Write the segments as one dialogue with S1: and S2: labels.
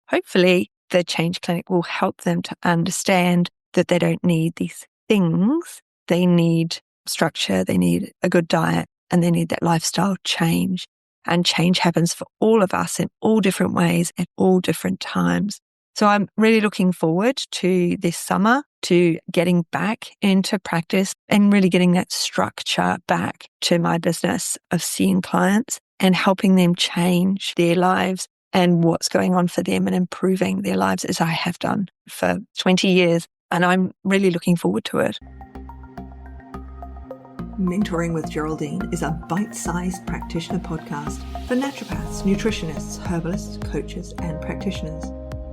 S1: hopefully the Change Clinic will help them to understand that they don't need these things. They need structure, they need a good diet, and they need that lifestyle change. And change happens for all of us in all different ways at all different times. So I'm really looking forward to this summer, to getting back into practice and really getting that structure back to my business of seeing clients and helping them change their lives and what's going on for them and improving their lives as I have done for 20 years. And I'm really looking forward to it.
S2: Mentoring with Geraldine is a bite-sized practitioner podcast for naturopaths, nutritionists, herbalists, coaches, and practitioners.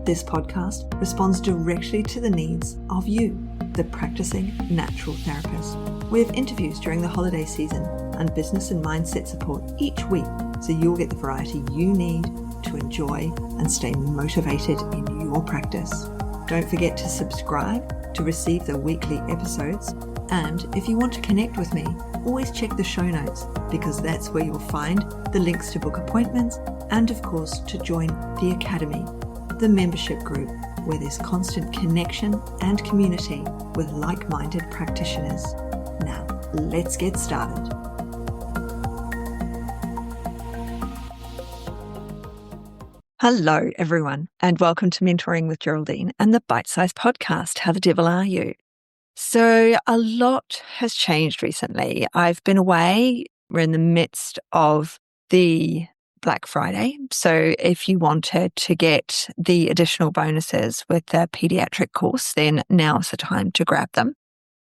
S2: This podcast responds directly to the needs of you, the practicing natural therapist. We have interviews during the holiday season and business and mindset support each week, so you'll get the variety you need to enjoy and stay motivated in your practice. Don't forget to subscribe to receive the weekly episodes. And if you want to connect with me, always check the show notes, because that's where you'll find the links to book appointments and, of course, to join the Academy, the membership group, where there's constant connection and community with like-minded practitioners. Now, let's get started.
S1: Hello, everyone, and welcome to Mentoring with Geraldine and the Bite-Sized Podcast, How the Devil Are You? So a lot has changed recently. I've been away. We're in the midst of the Black Friday. So if you wanted to get the additional bonuses with the pediatric course, then now's the time to grab them.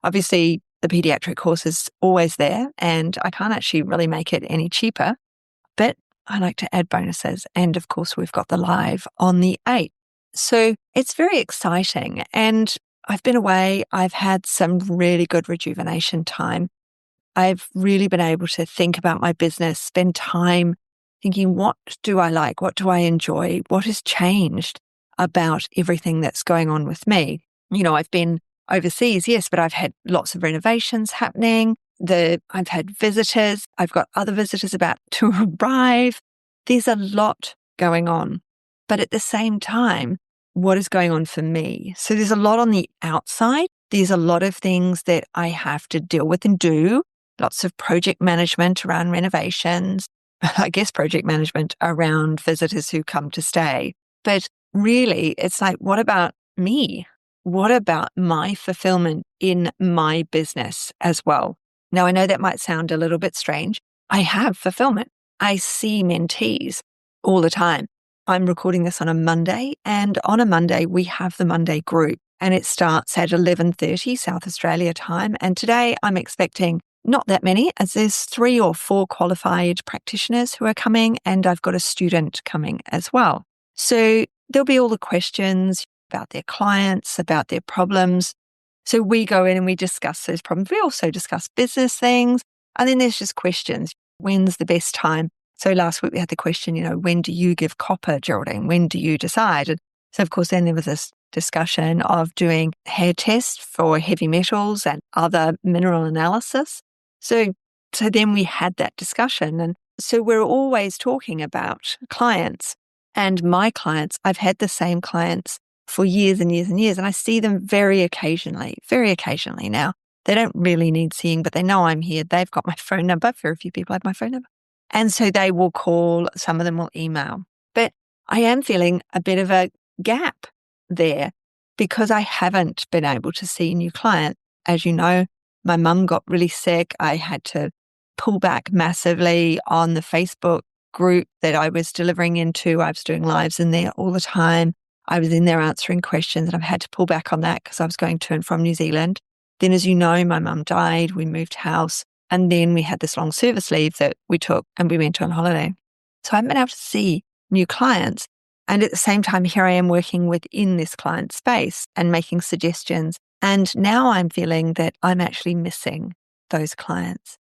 S1: Obviously, the pediatric course is always there, and I can't actually really make it any cheaper, but I like to add bonuses. And of course, we've got the live on the 8th. So it's very exciting. And I've been away. I've had some really good rejuvenation time. I've really been able to think about my business, spend time thinking, what do I like? What do I enjoy? What has changed about everything that's going on with me? You know, I've been overseas, yes, but I've had lots of renovations happening. I've had visitors. I've got other visitors about to arrive. There's a lot going on. But at the same time, what is going on for me? So there's a lot on the outside. There's a lot of things that I have to deal with and do. Lots of project management around renovations. I guess project management around visitors who come to stay. But really, it's like, what about me? What about my fulfillment in my business as well? Now, I know that might sound a little bit strange. I have fulfillment. I see mentees all the time. I'm recording this on a Monday, and on a Monday, we have the Monday group, and it starts at 11:30 South Australia time. And today I'm expecting not that many, as there's 3 or 4 qualified practitioners who are coming, and I've got a student coming as well. So there'll be all the questions about their clients, about their problems. So we go in and we discuss those problems. We also discuss business things, and then there's just questions. When's the best time? So last week we had the question, when do you give copper, Geraldine? When do you decide? And so of course then there was this discussion of doing hair tests for heavy metals and other mineral analysis. So then we had that discussion. And so we're always talking about clients. And my clients, I've had the same clients for years and years and years, and I see them very occasionally now. They don't really need seeing, but they know I'm here. They've got my phone number. Very few people have my phone number. And so they will call, some of them will email. But I am feeling a bit of a gap there because I haven't been able to see new clients. As you know, my mum got really sick. I had to pull back massively on the Facebook group that I was delivering into. I was doing lives in there all the time. I was in there answering questions, and I've had to pull back on that because I was going to and from New Zealand. Then, as you know, my mum died. We moved house. And then we had this long service leave that we took and we went on holiday. So I haven't been able to see new clients. And at the same time, here I am working within this client space and making suggestions. And now I'm feeling that I'm actually missing those clients.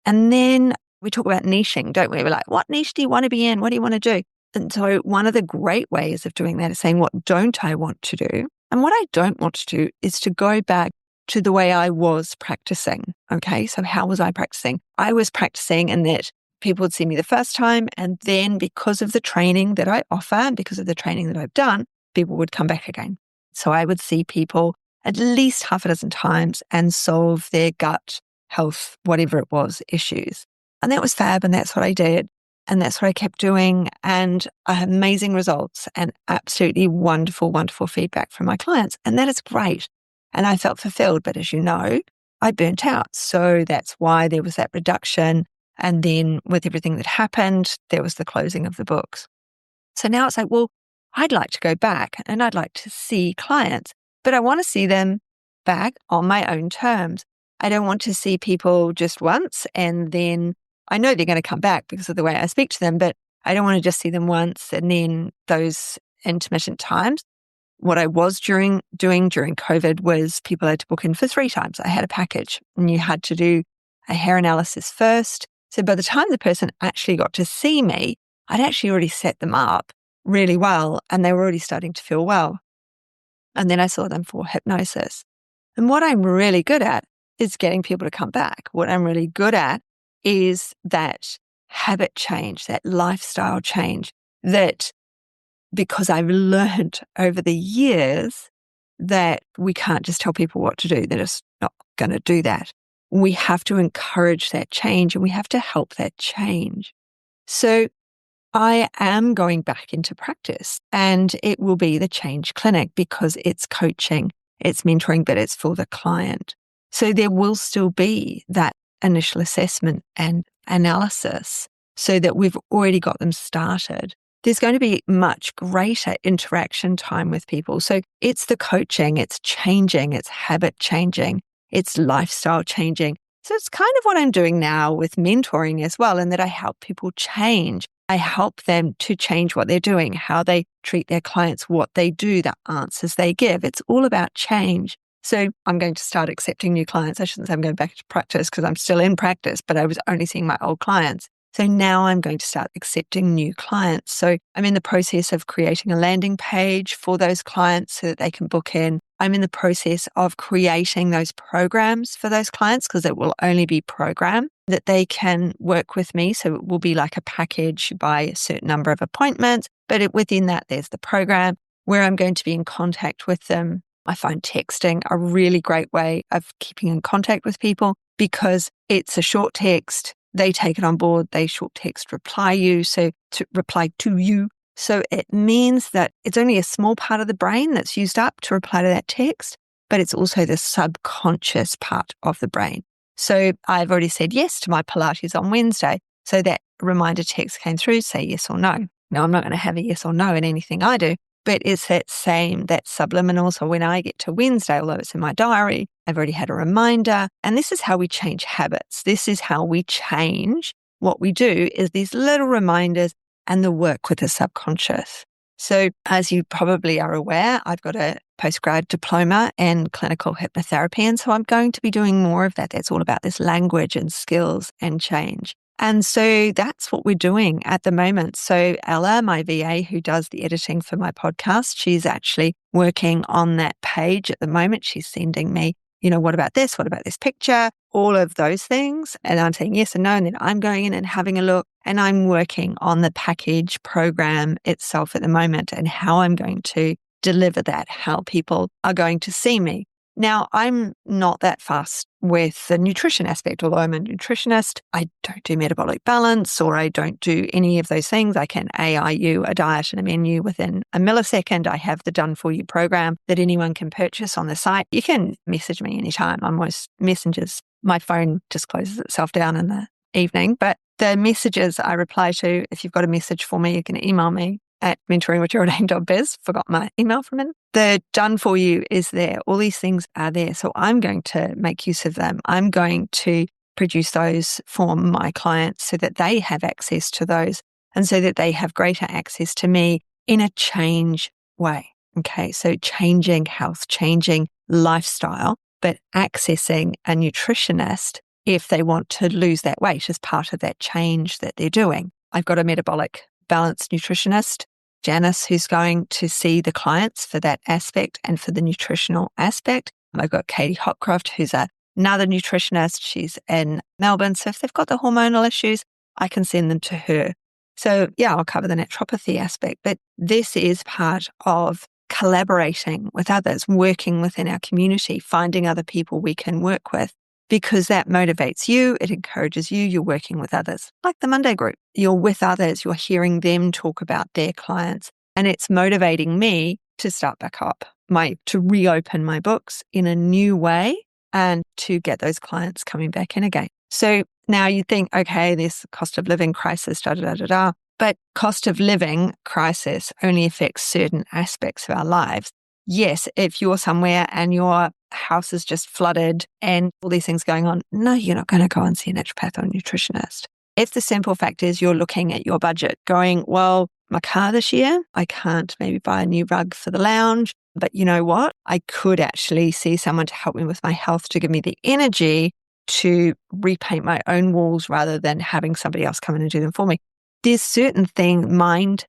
S1: And then we talk about niching, don't we? We're like, what niche do you want to be in? What do you want to do? And so one of the great ways of doing that is saying, what don't I want to do? And what I don't want to do is to go back to the way I was practicing. Okay, so how was I practicing? I was practicing in that people would see me the first time, and then because of the training that I offer and because of the training that I've done, people would come back again. So I would see people at least half a dozen times and solve their gut health, whatever it was, issues. And that was fab. And that's what I did. And that's what I kept doing. And I had amazing results and absolutely wonderful, wonderful feedback from my clients. And that is great. And I felt fulfilled. But as you know, I burnt out. So that's why there was that reduction. And then with everything that happened, there was the closing of the books. So now it's like, well, I'd like to go back and I'd like to see clients, but I want to see them back on my own terms. I don't want to see people just once and then I know they're going to come back because of the way I speak to them, but I don't want to just see them once and then those intermittent times. What I was doing during COVID was people had to book in for 3 times. I had a package and you had to do a hair analysis first. So by the time the person actually got to see me, I'd actually already set them up really well and they were already starting to feel well. And then I saw them for hypnosis. And what I'm really good at is getting people to come back. What I'm really good at is that habit change, that lifestyle change, that because I've learned over the years that we can't just tell people what to do. They're just not going to do that. We have to encourage that change and we have to help that change. So I am going back into practice and it will be the Change Clinic because it's coaching, it's mentoring, but it's for the client. So there will still be that initial assessment and analysis so that we've already got them started. There's going to be much greater interaction time with people. So it's the coaching, it's changing, it's habit changing, it's lifestyle changing. So it's kind of what I'm doing now with mentoring as well, in that I help people change. I help them to change what they're doing, how they treat their clients, what they do, the answers they give. It's all about change. So I'm going to start accepting new clients. I shouldn't say I'm going back to practice because I'm still in practice, but I was only seeing my old clients. So now I'm going to start accepting new clients. So I'm in the process of creating a landing page for those clients so that they can book in. I'm in the process of creating those programs for those clients because it will only be program that they can work with me. So it will be like a package by a certain number of appointments, but within that, there's the program where I'm going to be in contact with them. I find texting a really great way of keeping in contact with people because it's a short text. They take it on board. They short text reply to you. So it means that it's only a small part of the brain that's used up to reply to that text, but it's also the subconscious part of the brain. So I've already said yes to my Pilates on Wednesday. So that reminder text came through, say yes or no. Now I'm not going to have a yes or no in anything I do, but it's that subliminal. So when I get to Wednesday, although it's in my diary, I've already had a reminder. And this is how we change habits. This is how we change what we do is these little reminders and the work with the subconscious. So as you probably are aware, I've got a postgrad diploma in clinical hypnotherapy. And so I'm going to be doing more of that. That's all about this language and skills and change. And so that's what we're doing at the moment. So Ella, my VA who does the editing for my podcast, she's actually working on that page at the moment. She's sending me, what about this? What about this picture? All of those things. And I'm saying yes and no. And then I'm going in and having a look and I'm working on the package program itself at the moment and how I'm going to deliver that, how people are going to see me. Now, I'm not that fast with the nutrition aspect, although I'm a nutritionist. I don't do metabolic balance or I don't do any of those things. I can AI you a diet and a menu within a millisecond. I have the done for you program that anyone can purchase on the site. You can message me anytime on most messengers. My phone just closes itself down in the evening, but the messages I reply to, if you've got a message for me, you can email me at mentoringwithgeraldine.biz. Forgot my email from it. The done for you is there. All these things are there. So I'm going to make use of them. I'm going to produce those for my clients so that they have access to those and so that they have greater access to me in a change way. Okay. So changing health, changing lifestyle, but accessing a nutritionist if they want to lose that weight as part of that change that they're doing. I've got a metabolic balance nutritionist, Janice, who's going to see the clients for that aspect and for the nutritional aspect. I've got Katie Hopcroft, who's another nutritionist. She's in Melbourne. So if they've got the hormonal issues, I can send them to her. So yeah, I'll cover the naturopathy aspect, but this is part of collaborating with others, working within our community, finding other people we can work with, because that motivates you, it encourages you, you're working with others. Like the Monday group, you're with others, you're hearing them talk about their clients, and it's motivating me to start back up, to reopen my books in a new way and to get those clients coming back in again. So now you think, okay, this cost of living crisis, but cost of living crisis only affects certain aspects of our lives. Yes, if you're somewhere and your house is just flooded and all these things going on, no, you're not going to go and see a naturopath or a nutritionist. If the simple fact is you're looking at your budget going, well, my car this year, I can't maybe buy a new rug for the lounge, but you know what? I could actually see someone to help me with my health, to give me the energy to repaint my own walls rather than having somebody else come in and do them for me. There's certain mindset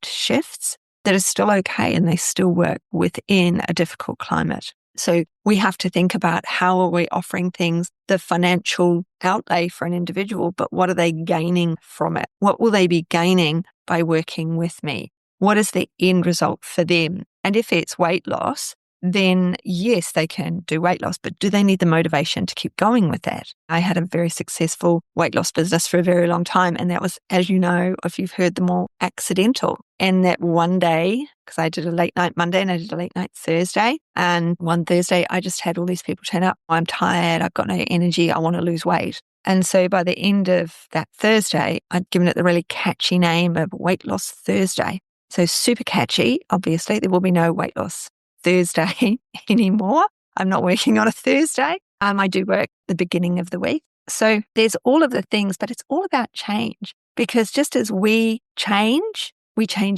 S1: shifts that are still okay and they still work within a difficult climate. So we have to think about how are we offering things, the financial outlay for an individual, but what are they gaining from it? What will they be gaining by working with me? What is the end result for them? And if it's weight loss, then yes, they can do weight loss, but do they need the motivation to keep going with that? I had a very successful weight loss business for a very long time. And that was, as you know, if you've heard them all, accidental. And that one day, because I did a late night Monday and I did a late night Thursday. And one Thursday, I just had all these people turn up. I'm tired. I've got no energy. I want to lose weight. And so by the end of that Thursday, I'd given it the really catchy name of Weight Loss Thursday. So super catchy. Obviously, there will be no weight loss Thursday anymore. I'm not working on a Thursday. I do work the beginning of the week. So there's all of the things, but it's all about change, because just as we change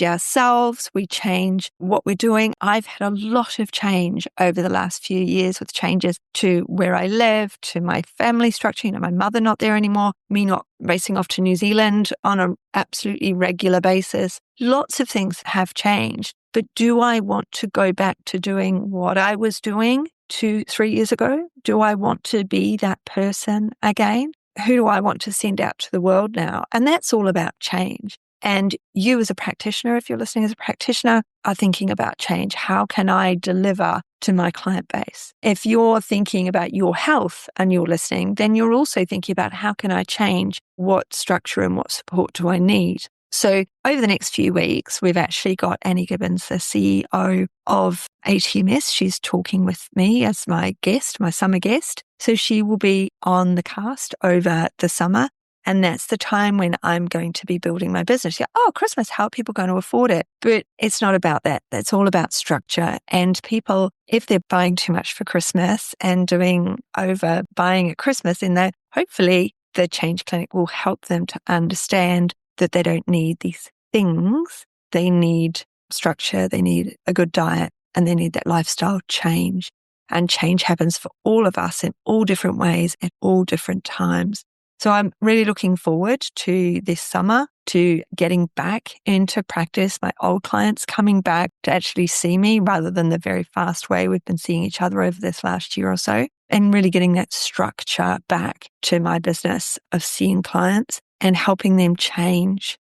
S1: ourselves, we change what we're doing. I've had a lot of change over the last few years with changes to where I live, to my family structure, my mother not there anymore, me not racing off to New Zealand on an absolutely regular basis. Lots of things have changed. But do I want to go back to doing what I was doing 2-3 years ago? Do I want to be that person again? Who do I want to send out to the world now? And that's all about change. And you as a practitioner, if you're listening as a practitioner, are thinking about change. How can I deliver to my client base? If you're thinking about your health and you're listening, then you're also thinking about how can I change? What structure and what support do I need? So over the next few weeks, we've actually got Annie Gibbons, the CEO of HTMA. She's talking with me as my guest, my summer guest. So she will be on the cast over the summer. And that's the time when I'm going to be building my business. Yeah, oh, Christmas, how are people going to afford it? But it's not about that. That's all about structure. And people, if they're buying too much for Christmas and doing over buying at Christmas, then hopefully the Change Clinic will help them to understand that they don't need these things. They need structure, they need a good diet, and they need that lifestyle change. And change happens for all of us in all different ways at all different times. So I'm really looking forward to this summer, to getting back into practice, my old clients coming back to actually see me rather than the very fast way we've been seeing each other over this last year or so, and really getting that structure back to my business of seeing clients and helping them change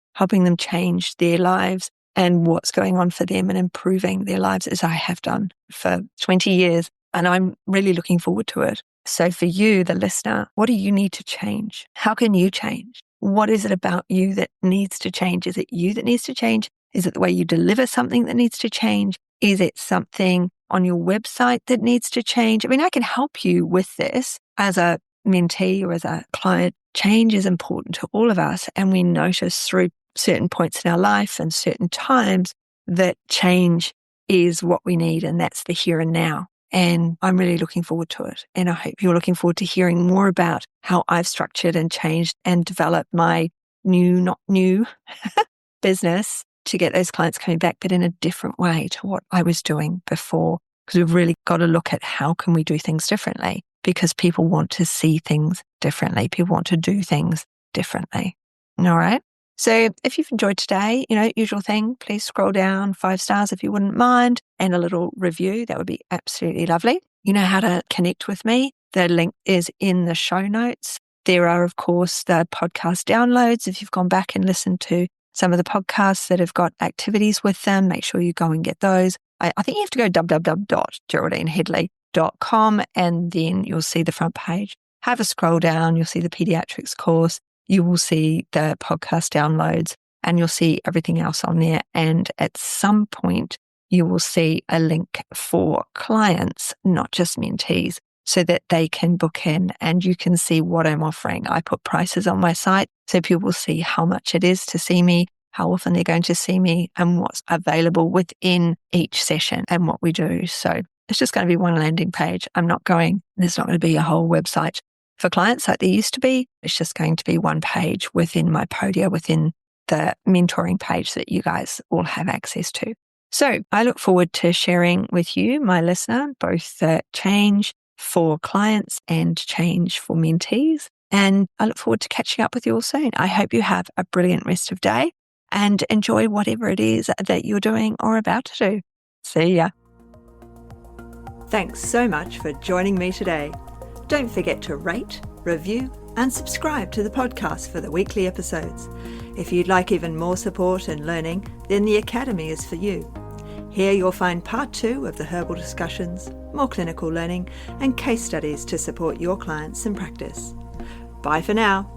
S1: their lives and what's going on for them and improving their lives as I have done for 20 years. And I'm really looking forward to it. So for you, the listener, what do you need to change? How can you change? What is it about you that needs to change? Is it you that needs to change? Is it the way you deliver something that needs to change? Is it something on your website that needs to change? I mean, I can help you with this as a mentee or as a client. Change is important to all of us. And we notice through certain points in our life and certain times that change is what we need. And that's the here and now. And I'm really looking forward to it. And I hope you're looking forward to hearing more about how I've structured and changed and developed my not new business to get those clients coming back, but in a different way to what I was doing before. Because we've really got to look at how can we do things differently, because people want to see things differently. People want to do things differently. All right. So if you've enjoyed today, usual thing, please scroll down 5 stars if you wouldn't mind, and a little review. That would be absolutely lovely. You know how to connect with me. The link is in the show notes. There are, of course, the podcast downloads. If you've gone back and listened to some of the podcasts that have got activities with them, make sure you go and get those. I think you have to go www.geraldineheadley.com, and then you'll see the front page. Have a scroll down, you'll see the pediatrics course, you will see the podcast downloads, and you'll see everything else on there. And at some point, you will see a link for clients, not just mentees, so that they can book in and you can see what I'm offering. I put prices on my site so people see how much it is to see me, how often they're going to see me, and what's available within each session and what we do. So it's just going to be one landing page. There's not going to be a whole website for clients like there used to be. It's just going to be one page within my Podia, within the mentoring page that you guys all have access to. So I look forward to sharing with you, my listener, both the change for clients and change for mentees. And I look forward to catching up with you all soon. I hope you have a brilliant rest of day and enjoy whatever it is that you're doing or about to do. See ya.
S2: Thanks so much for joining me today. Don't forget to rate, review, and subscribe to the podcast for the weekly episodes. If you'd like even more support and learning, then the Academy is for you. Here you'll find part 2 of the herbal discussions, more clinical learning, and case studies to support your clients in practice. Bye for now.